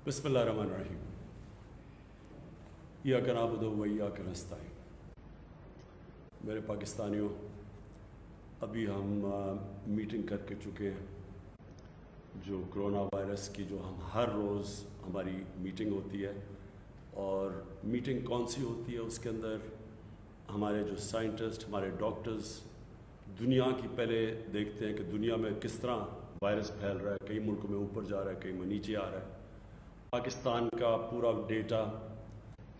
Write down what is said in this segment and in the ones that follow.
बिस्मिल्लाहिर्रहमानिर्रहीम। इय्याका नअबुदु व इय्याका नस्तईन। मेरे पाकिस्तानियों, अभी हम मीटिंग करके चुके हैं। जो कोरोना वायरस की जो हम हर रोज़ हमारी मीटिंग होती है, और मीटिंग कौन सी होती है, उसके अंदर हमारे जो साइंटिस्ट, हमारे डॉक्टर्स दुनिया की पहले देखते हैं कि दुनिया में किस तरह वायरस फैल रहा है। कई मुल्कों में ऊपर जा रहा है, कई में नीचे आ रहा है। पाकिस्तान का पूरा डेटा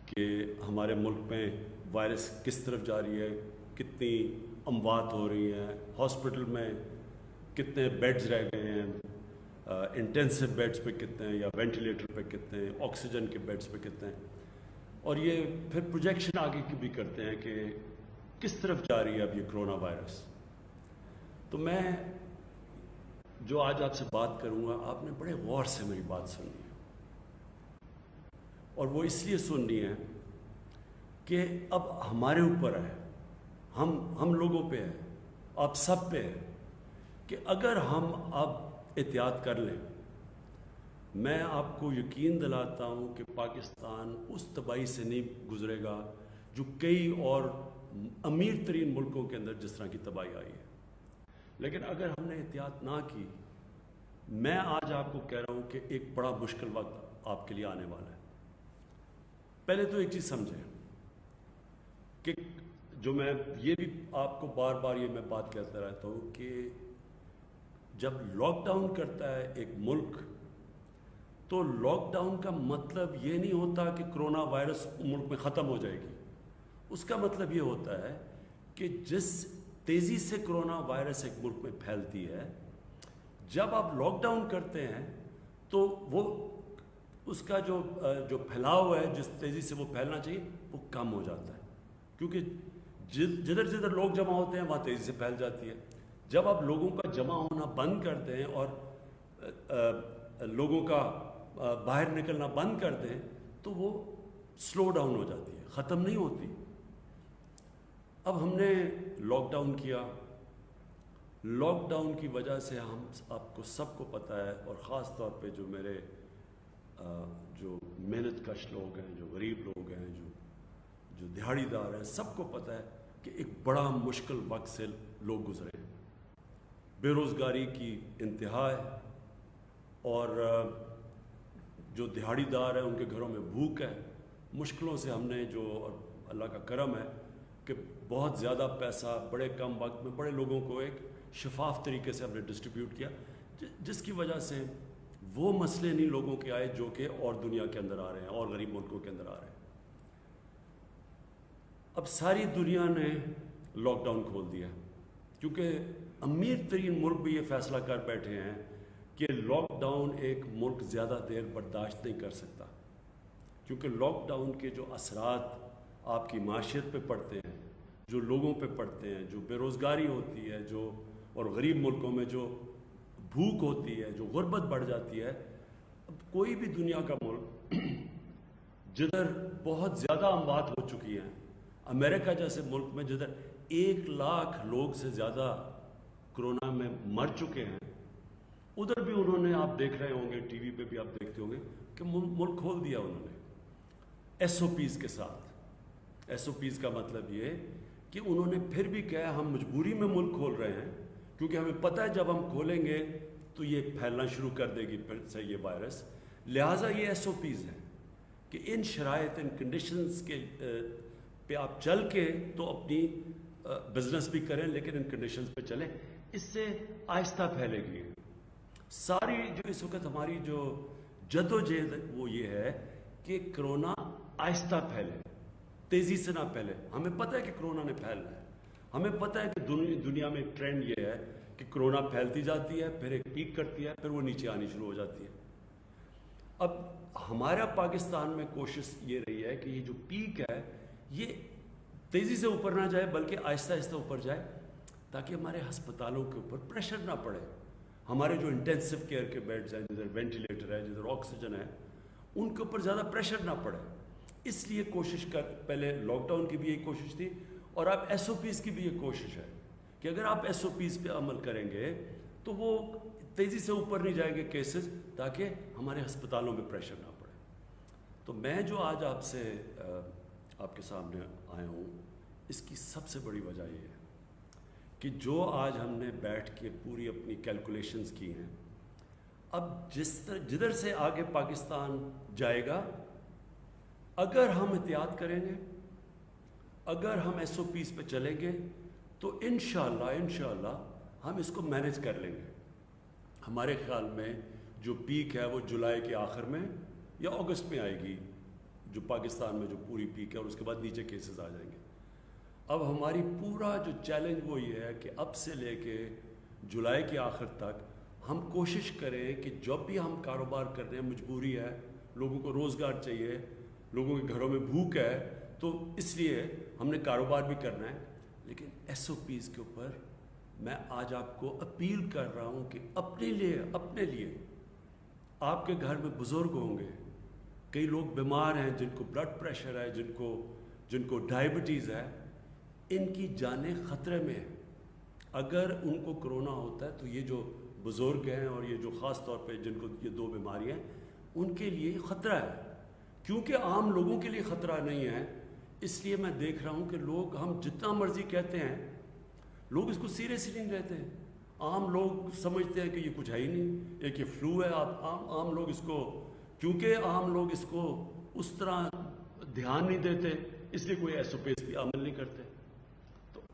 कि हमारे मुल्क में वायरस किस तरफ जा रही है, कितनी अमवात हो रही हैं, हॉस्पिटल में कितने बेड्स रह गए हैं, इंटेंसिव बेड्स पे कितने हैं या वेंटिलेटर पे कितने हैं, ऑक्सीजन के बेड्स पे कितने हैं, और ये फिर प्रोजेक्शन आगे की भी करते हैं कि किस तरफ जा रही है अब ये कोरोना वायरस। तो मैं जो आज आपसे बात करूंगा, आपने बड़े गौर से मेरी बात सुननी है, और वो इसलिए सुननी है कि अब हमारे ऊपर है, हम लोगों पे है, आप सब पे है कि अगर हम अब एहतियात कर लें, मैं आपको यकीन दिलाता हूँ कि पाकिस्तान उस तबाही से नहीं गुजरेगा जो कई और अमीर तरीन मुल्कों के अंदर जिस तरह की तबाही आई है। लेकिन अगर हमने एहतियात ना की, मैं आज आपको कह रहा हूँ कि एक बड़ा मुश्किल वक्त आपके लिए आने वाला है। पहले तो एक चीज़ समझें कि जो मैं ये भी आपको बार बार ये मैं बात कहता रहता हूँ कि जब लॉकडाउन करता है एक मुल्क, तो लॉकडाउन का मतलब ये नहीं होता कि कोरोना वायरस मुल्क में ख़त्म हो जाएगी। उसका मतलब ये होता है कि जिस तेज़ी से कोरोना वायरस एक मुल्क में फैलती है, जब आप लॉकडाउन करते हैं तो वो उसका जो फैलाव है, जिस तेज़ी से वो फैलना चाहिए, वो कम हो जाता है, क्योंकि जिधर जिधर लोग जमा होते हैं वहाँ तेज़ी से फैल जाती है। जब आप लोगों का जमा होना बंद करते हैं और लोगों का बाहर निकलना बंद कर दें, तो वो स्लो डाउन हो जाती है, ख़त्म नहीं होती। अब हमने लॉकडाउन किया, लॉकडाउन की वजह से हम आपको सबको पता है, और ख़ास तौर पे जो मेरे जो मेहनत कश लोग हैं, जो गरीब लोग हैं, जो दिहाड़ीदार हैं, सबको पता है कि एक बड़ा मुश्किल वक्त से लोग गुजरे हैं। बेरोज़गारी की इंतहा है, और जो दिहाड़ीदार हैं उनके घरों में भूख है। मुश्किलों से हमने जो, अल्लाह का करम है कि बहुत ज़्यादा पैसा बड़े कम वक्त में बड़े लोगों को एक शफाफ तरीके से हमने डिस्ट्रीब्यूट किया, जिसकी वजह से वो मसले नहीं लोगों के आए जो कि और दुनिया के अंदर आ रहे हैं और गरीब मुल्कों के अंदर आ रहे हैं। अब सारी दुनिया ने लॉकडाउन खोल दिया, क्योंकि अमीर तरीन मुल्क भी ये फैसला कर बैठे हैं कि लॉकडाउन एक मुल्क ज़्यादा देर बर्दाश्त नहीं कर सकता, क्योंकि लॉकडाउन के जो असरात आपकी माशियत पे पड़ते हैं, जो लोगों पे पड़ते हैं, जो बेरोज़गारी होती है, जो और गरीब मुल्कों में जो भूख होती है, जो गुर्बत बढ़ जाती है। अब कोई भी दुनिया का मुल्क जिधर बहुत ज़्यादा अमवात हो चुकी हैं, अमेरिका जैसे मुल्क में जिधर 1 लाख लोग से ज़्यादा कोरोना में मर चुके हैं, उधर भी उन्होंने, आप देख रहे होंगे टीवी पे भी आप देखते होंगे कि मुल्क खोल दिया उन्होंने SOPs के साथ। SOPs का मतलब ये कि उन्होंने फिर भी कहा हम मजबूरी में मुल्क खोल रहे हैं, क्योंकि हमें पता है जब हम खोलेंगे तो ये फैलना शुरू कर देगी फिर से ये वायरस। लिहाजा ये SOPs हैं कि इन शराइत, इन कंडीशंस के पे आप चल के तो अपनी बिजनेस भी करें, लेकिन इन कंडीशंस पे चलें, इससे आहिस्ता फैलेगी। सारी जो इस वक्त हमारी जो जदोजहद वो ये है कि कोरोना आहिस्ता फैले, तेज़ी से ना फैले। हमें पता है कि कोरोना ने फैलना है, हमें पता है कि दुनिया में ट्रेंड ये है कि कोरोना फैलती जाती है, फिर एक पीक करती है, फिर वो नीचे आनी शुरू हो जाती है। अब हमारा पाकिस्तान में कोशिश ये रही है कि ये जो पीक है ये तेज़ी से ऊपर ना जाए, बल्कि आहिस्ता आहिस्ता ऊपर जाए, ताकि हमारे हस्पतालों के ऊपर प्रेशर ना पड़े। हमारे जो इंटेंसिव केयर के बेड्स हैं, जिधर वेंटिलेटर है, जिधर ऑक्सीजन है, उनके ऊपर ज़्यादा प्रेशर ना पड़े। इसलिए कोशिश पहले लॉकडाउन की भी यही कोशिश थी, और अब SOPs की भी ये कोशिश है कि अगर आप SOPs पे अमल करेंगे तो वो तेज़ी से ऊपर नहीं जाएंगे केसेस, ताकि हमारे हस्पतालों में प्रेशर ना पड़े। तो मैं जो आज आपसे आपके सामने आया हूँ, इसकी सबसे बड़ी वजह ये है कि जो आज हमने बैठ के पूरी अपनी कैलकुलेशंस की हैं, अब जिधर से आगे पाकिस्तान जाएगा, अगर हम एहतियात करेंगे, अगर हम SOPs पे चलेंगे, तो इंशाअल्लाह हम इसको मैनेज कर लेंगे। हमारे ख्याल में जो पीक है वो जुलाई के आखिर में या अगस्त में आएगी, जो पाकिस्तान में जो पूरी पीक है, और उसके बाद नीचे केसेस आ जाएंगे। अब हमारी पूरा जो चैलेंज वो ये है कि अब से लेके जुलाई के आखिर तक हम कोशिश करें कि जब भी हम कारोबार कर रहे हैं, मजबूरी है, लोगों को रोज़गार चाहिए, लोगों के घरों में भूख है, तो इसलिए हमने कारोबार भी करना है। लेकिन SOPs के ऊपर मैं आज आपको अपील कर रहा हूँ कि अपने लिए आपके घर में बुज़ुर्ग होंगे, कई लोग बीमार हैं, जिनको ब्लड प्रेशर है, जिनको डायबिटीज़ है, इनकी जानें ख़तरे में है। अगर उनको कोरोना होता है तो ये जो बुज़ुर्ग हैं और ये जो ख़ास तौर पे जिनको ये 2 बीमारियाँ हैं, उनके लिए ख़तरा है। क्योंकि आम लोगों के लिए ख़तरा नहीं है, इसलिए मैं देख रहा हूँ कि लोग, हम जितना मर्ज़ी कहते हैं, लोग इसको सीरियसली नहीं लेते हैं। आम लोग समझते हैं कि ये कुछ है ही नहीं, एक ये फ्लू है। आम लोग इसको, क्योंकि आम लोग इसको उस तरह ध्यान नहीं देते, इसलिए कोई SOPs भी अमल नहीं करते। तो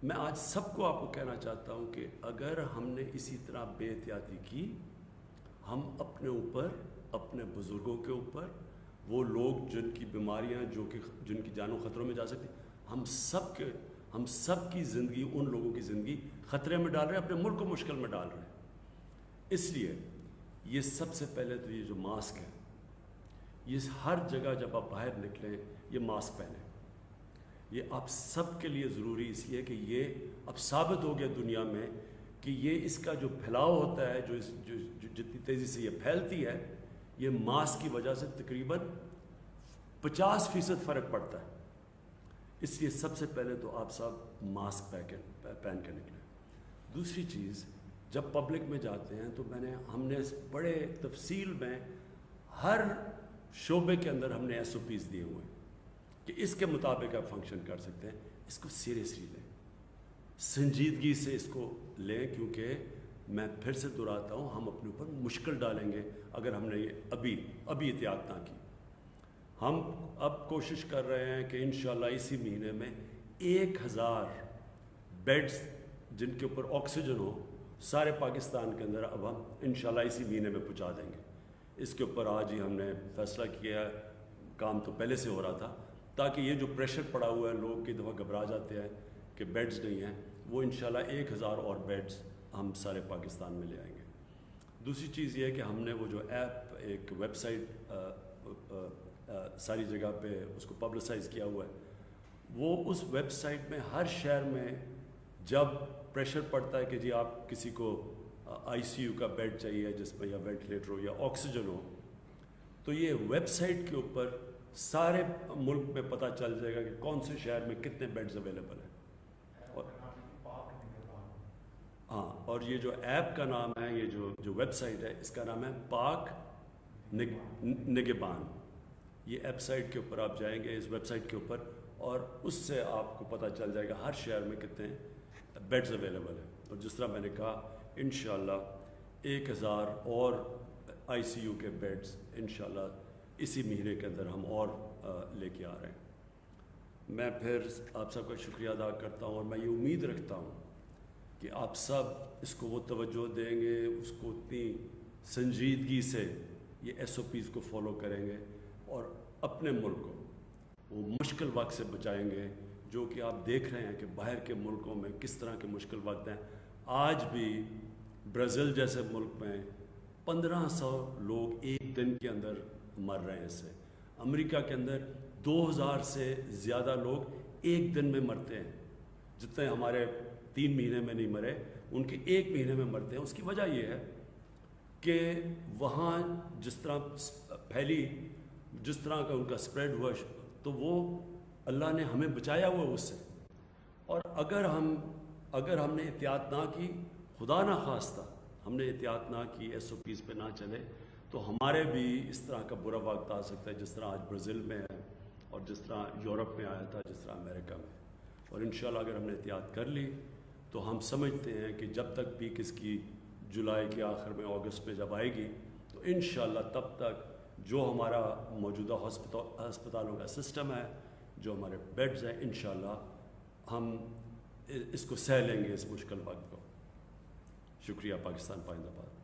मैं आज सबको आपको कहना चाहता हूँ कि अगर हमने इसी तरह बेहतियाती की, हम अपने ऊपर, अपने बुज़ुर्गों के ऊपर, वो लोग जिनकी बीमारियाँ, जिनकी जानों खतरों में जा सकती, हम सब की ज़िंदगी, उन लोगों की ज़िंदगी ख़तरे में डाल रहे हैं, अपने मुल्क को मुश्किल में डाल रहे हैं। इसलिए ये सबसे पहले तो ये जो मास्क है, ये हर जगह जब आप बाहर निकलें ये मास्क पहनें। ये आप सब के लिए ज़रूरी इसलिए है कि ये अब साबित हो गया दुनिया में कि ये इसका जो फैलाव होता है, जो जितनी तेज़ी से ये फैलती है, ये मास्क की वजह से तकरीबन 50% फ़र्क पड़ता है। इसलिए सबसे पहले तो आप सब मास्क पहन के निकलें। दूसरी चीज़, जब पब्लिक में जाते हैं तो हमने बड़े तफसील में हर शोबे के अंदर हमने SOPs दिए हुए हैं कि इसके मुताबिक आप फंक्शन कर सकते हैं। इसको सीरियसली लें, संजीदगी से इसको लें, क्योंकि मैं फिर से दोहराता हूँ, हम अपने ऊपर मुश्किल डालेंगे अगर हमने ये अभी एहतियात ना की। हम अब कोशिश कर रहे हैं कि इंशाल्लाह इसी महीने में 1000 बेड्स जिनके ऊपर ऑक्सीजन हो सारे पाकिस्तान के अंदर अब हम इंशाल्लाह इसी महीने में पहुँचा देंगे। इसके ऊपर आज ही हमने फैसला किया है, काम तो पहले से हो रहा था, ताकि ये जो प्रेशर पड़ा हुआ है, लोग कई दफ़ा घबरा जाते हैं कि बेड्स नहीं हैं, वो इंशाल्लाह 1000 और बेड्स हम सारे पाकिस्तान में ले आएंगे। दूसरी चीज़ ये है कि हमने वो जो ऐप, एक वेबसाइट सारी जगह पे उसको पब्लिसाइज़ किया हुआ है, वो उस वेबसाइट में हर शहर में जब प्रेशर पड़ता है कि जी आप किसी को ICU का बेड चाहिए जिसमें या वेंटिलेटर हो या ऑक्सीजन हो, तो ये वेबसाइट के ऊपर सारे मुल्क में पता चल जाएगा कि कौन से शहर में कितने बेड्स अवेलेबल हैं। हाँ, और ये जो ऐप का नाम है, ये जो वेबसाइट है, इसका नाम है पाक निगहबान। ये वेबसाइट के ऊपर आप जाएंगे, इस वेबसाइट के ऊपर, और उससे आपको पता चल जाएगा हर शहर में कितने बेड्स अवेलेबल हैं। और जिस तरह मैंने कहा, इंशाल्लाह 1000 और ICU के बेड्स इंशाल्लाह इसी महीने के अंदर हम और लेके आ रहे हैं। मैं फिर आप सबका शुक्रिया अदा करता हूँ, और मैं ये उम्मीद रखता हूँ कि आप सब इसको वो तवज्जो देंगे, उसको उतनी संजीदगी से ये SOPs को फॉलो करेंगे और अपने मुल्क को वो मुश्किल वक्त से बचाएंगे, जो कि आप देख रहे हैं कि बाहर के मुल्कों में किस तरह के मुश्किल वक्त हैं। आज भी ब्राज़ील जैसे मुल्क में 1500 लोग एक दिन के अंदर मर रहे हैं इससे। अमेरिका के अंदर 2000 से ज़्यादा लोग एक दिन में मरते हैं, जितने हमारे 3 महीने में नहीं मरे, उनके 1 महीने में मरते हैं। उसकी वजह यह है कि वहाँ जिस तरह फैली, जिस तरह का उनका स्प्रेड हुआ, तो वो अल्लाह ने हमें बचाया हुआ उससे। और अगर हमने एहतियात ना की, خدا نہ خواستہ ہم نے احتیاط نہ کی، SOPs پہ نہ چلے تو ہمارے بھی اس طرح کا برا وقت آ سکتا ہے جس طرح آج برازیل میں ہے اور جس طرح یورپ میں آیا تھا، جس طرح امریکہ میں. اور انشاءاللہ اگر ہم نے احتیاط کر لی تو ہم سمجھتے ہیں کہ جب تک پیک اس کی جولائی کے آخر میں، اگست میں جب آئے گی تو انشاءاللہ تب تک جو ہمارا موجودہ ہسپتالوں کا سسٹم ہے، جو ہمارے بیڈز ہیں، انشاءاللہ ہم اس کو سہ لیں گے اس مشکل وقت کو. شکریہ. پاکستان پائندہ باد.